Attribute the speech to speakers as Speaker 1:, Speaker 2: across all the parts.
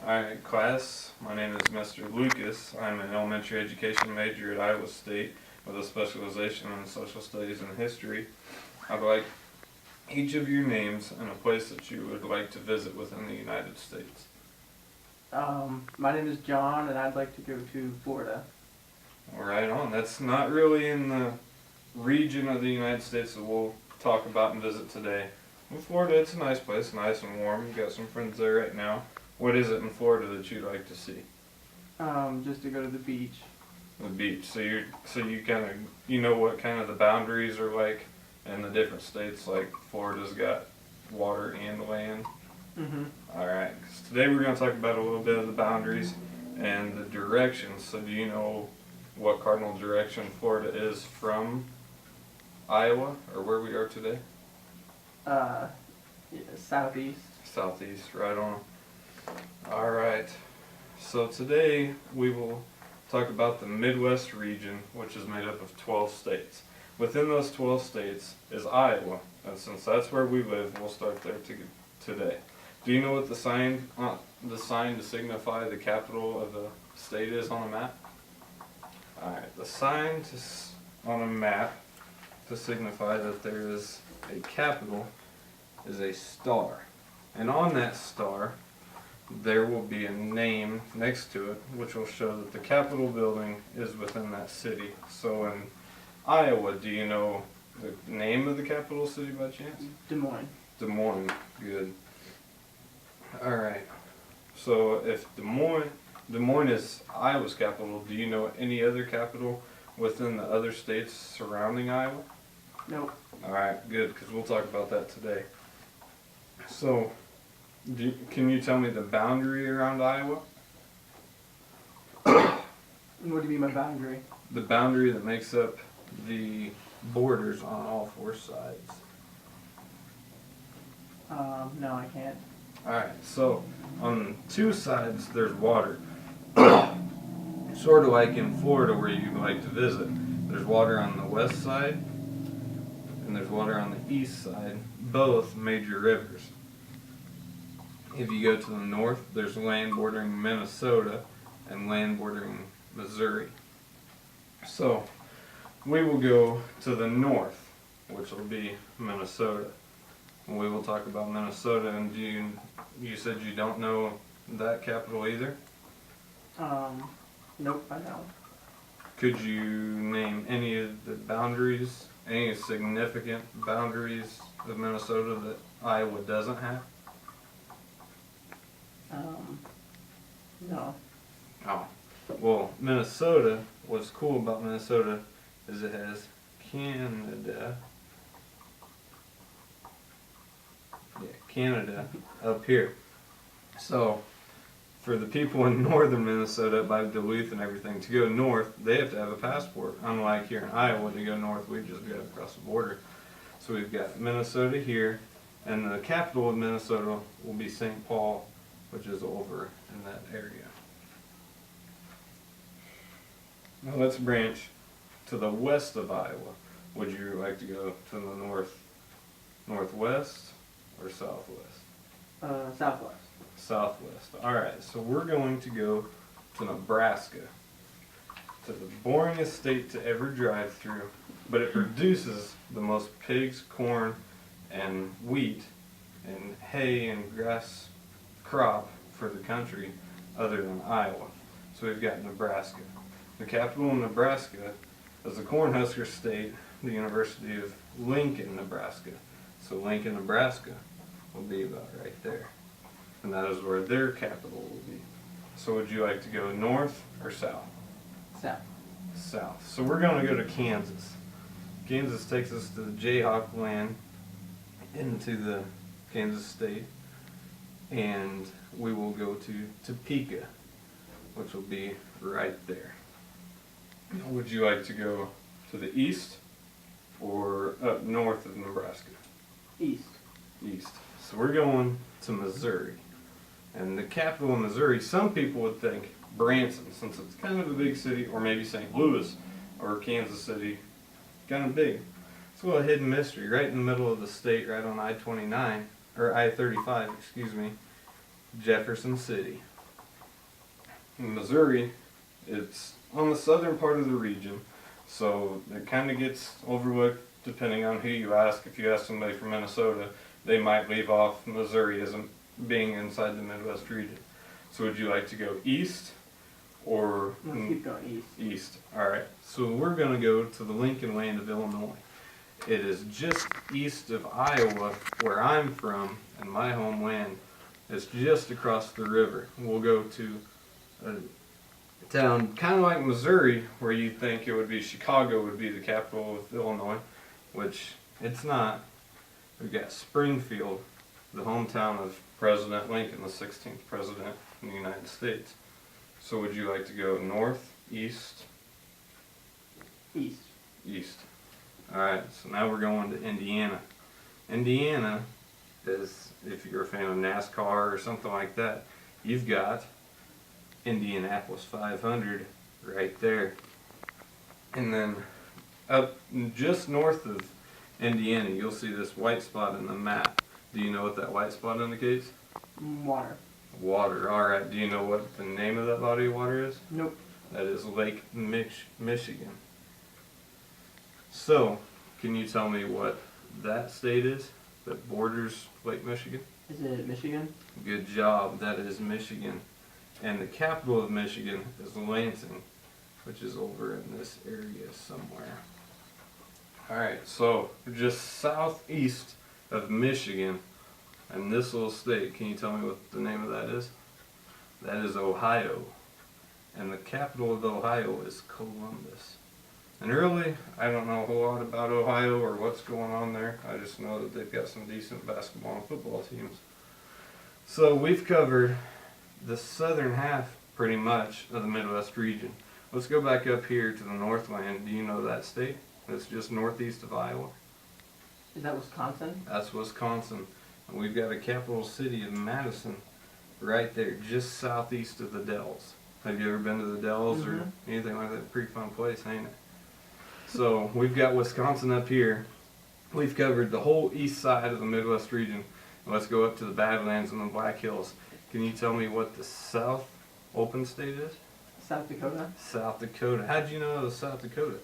Speaker 1: Alright, class. My name is Mr. Lucas. I'm an elementary education major at Iowa State with a specialization in social studies and history. I'd like each of your names and a place that you would like to visit within the United States.
Speaker 2: My name is John, and I'd like to go to Florida.
Speaker 1: Right on. That's not really in the region of the United States that we'll talk about and visit today. In Florida, it's a nice place, nice and warm. You've got some friends there right now. What is it in Florida that you'd like to see?
Speaker 2: Just to go to the beach.
Speaker 1: The beach. So you kind of what kind of the boundaries are like in the different states. Like Florida's got water and land.
Speaker 2: Mm-hmm.
Speaker 1: All right. 'Cause today we're going to talk about a little bit of the boundaries and the directions. So do you know what cardinal direction Florida is from Iowa or where we are today?
Speaker 2: Yeah, southeast.
Speaker 1: Southeast, right on. All right. So today we will talk about the Midwest region, which is made up of 12 states. Within those 12 states is Iowa, and since that's where we live, we'll start there today. Do you know what the sign to signify the capital of the state is on a map? All right. The sign on a map to signify that there is a capital is a star, and on that star there will be a name next to it, which will show that the Capitol building is within that city. So in Iowa, do you know the name of the capital city by chance?
Speaker 2: Des Moines.
Speaker 1: Des Moines, good. All right. So if Des Moines is Iowa's capital, do you know any other capital within the other states surrounding Iowa?
Speaker 2: Nope.
Speaker 1: All right, good, because we'll talk about that today. So, can you tell me the boundary around Iowa?
Speaker 2: And what do you mean by boundary?
Speaker 1: The boundary that makes up the borders on all four sides.
Speaker 2: No, I can't.
Speaker 1: Alright, so on two sides there's water. Sort of like in Florida where you like to visit. There's water on the west side and there's water on the east side, both major rivers. If you go to the north, there's land bordering Minnesota and land bordering Missouri. So, we will go to the north, which will be Minnesota. We will talk about Minnesota, and you said you don't know that capital either?
Speaker 2: Nope, I don't.
Speaker 1: Could you name any of the boundaries, any significant boundaries of Minnesota that Iowa doesn't have?
Speaker 2: No.
Speaker 1: Oh, well, Minnesota, what's cool about Minnesota is it has Canada. Yeah, Canada up here. So, for the people in northern Minnesota by Duluth and everything, to go north, they have to have a passport. Unlike here in Iowa, to go north, we just drive across the border. So we've got Minnesota here, and the capital of Minnesota will be St. Paul, which is over in that area. Now let's branch to the west of Iowa. Would you like to go to the northwest or southwest?
Speaker 2: Southwest.
Speaker 1: Southwest. Alright, so we're going to go to Nebraska. To the boringest state to ever drive through, but it produces the most pigs, corn, and wheat, and hay and grass crop for the country other than Iowa. So we've got Nebraska. The capital of Nebraska is the Cornhusker State, the University of Lincoln, Nebraska. So Lincoln, Nebraska will be about right there. And that is where their capital will be. So would you like to go north or south?
Speaker 2: South.
Speaker 1: South. So we're going to go to Kansas. Kansas takes us to the Jayhawk land into the Kansas state. And we will go to Topeka, which will be right there. Now, would you like to go to the east or up north of Nebraska?
Speaker 2: East.
Speaker 1: East. So we're going to Missouri. And the capital of Missouri, some people would think Branson, since it's kind of a big city, or maybe St. Louis or Kansas City, kind of big. It's a little hidden mystery. Right in the middle of the state, right on I-29, or I-35, excuse me, Jefferson City. Missouri, it's on the southern part of the region, so it kind of gets overlooked depending on who you ask. If you ask somebody from Minnesota, they might leave off Missouri as being inside the Midwest region. So would you like to go east or
Speaker 2: Let's keep going east.
Speaker 1: east? Alright, so we're going to go to the Lincoln Land of Illinois. It is just east of Iowa, where I'm from, and my homeland. It's just across the river. We'll go to a town kind of like Missouri, where you think it would be Chicago would be the capital of Illinois, which it's not. We've got Springfield, the hometown of President Lincoln, the 16th president in the United States. So would you like to go north, east?
Speaker 2: East.
Speaker 1: East. Alright, so now we're going to Indiana. Indiana is, if you're a fan of NASCAR or something like that, you've got Indianapolis 500 right there. And then up just north of Indiana, you'll see this white spot in the map. Do you know what that white spot indicates?
Speaker 2: Water.
Speaker 1: Water. Alright, do you know what the name of that body of water is?
Speaker 2: Nope.
Speaker 1: That is Lake Michigan. So, can you tell me what that state is that borders Lake Michigan?
Speaker 2: Is it Michigan?
Speaker 1: Good job, that is Michigan. And the capital of Michigan is Lansing, which is over in this area somewhere. Alright, so just southeast of Michigan, and this little state, can you tell me what the name of that is? That is Ohio. And the capital of Ohio is Columbus. And really, I don't know a whole lot about Ohio or what's going on there. I just know that they've got some decent basketball and football teams. So we've covered the southern half, pretty much, of the Midwest region. Let's go back up here to the Northland. Do you know that state? It's just northeast of Iowa.
Speaker 2: Is that Wisconsin?
Speaker 1: That's Wisconsin. And we've got a capital city of Madison right there, just southeast of the Dells. Have you ever been to the Dells or anything like that? Pretty fun place, ain't it? So we've got Wisconsin up here. We've covered the whole east side of the Midwest region. Let's go up to the Badlands and the Black Hills. Can you tell me what the South open state is?
Speaker 2: South Dakota?
Speaker 1: South Dakota. How'd you know it was South Dakota?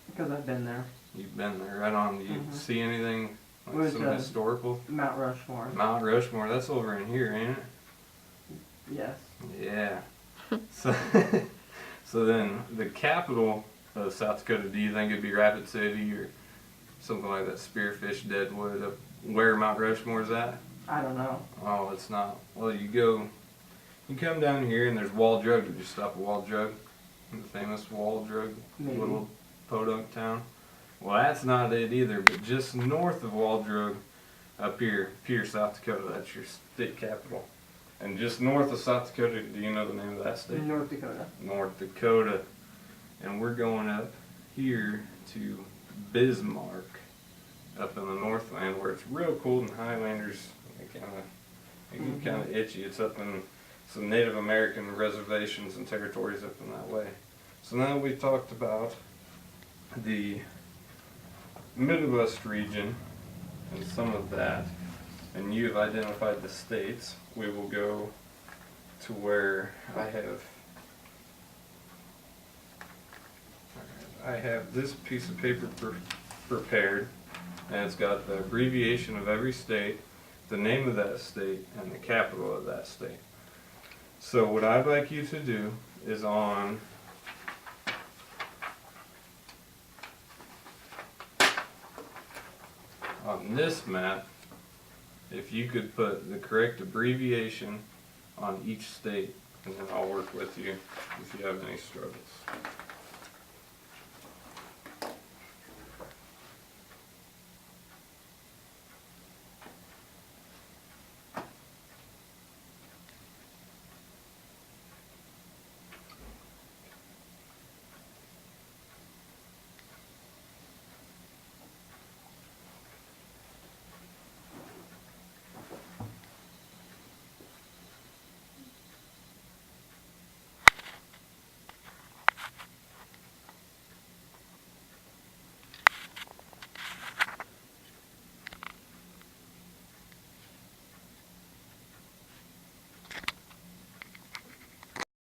Speaker 2: Because I've been there.
Speaker 1: You've been there, right on. Do you see anything, like
Speaker 2: Where's
Speaker 1: some
Speaker 2: the-
Speaker 1: historical?
Speaker 2: Mount Rushmore.
Speaker 1: Mount Rushmore, that's over in here, ain't it?
Speaker 2: Yes.
Speaker 1: Yeah. So, so then the capital of South Dakota, do you think it'd be Rapid City or something like that, Spearfish, Deadwood, up where Mount Rushmore's at?
Speaker 2: I don't know.
Speaker 1: Oh, it's not. Well, you come down here and there's Wall Drug. Did you stop at Wall Drug? The famous Wall Drug
Speaker 2: Maybe.
Speaker 1: little podunk town? Well, that's not it either, but just north of Wall Drug, up here, Pierre, South Dakota, that's your state capital. And just north of South Dakota, do you know the name of that state?
Speaker 2: North Dakota.
Speaker 1: North Dakota. And we're going up here to Bismarck, up in the Northland, where it's real cold and Highlanders get kind of itchy. It's up in some Native American reservations and territories up in that way. So now that we've talked about the Midwest region and some of that, and you've identified the states, we will go to where I have this piece of paper prepared, and it's got the abbreviation of every state, the name of that state, and the capital of that state. So what I'd like you to do is on this map, if you could put the correct abbreviation on each state, and then I'll work with you if you have any struggles.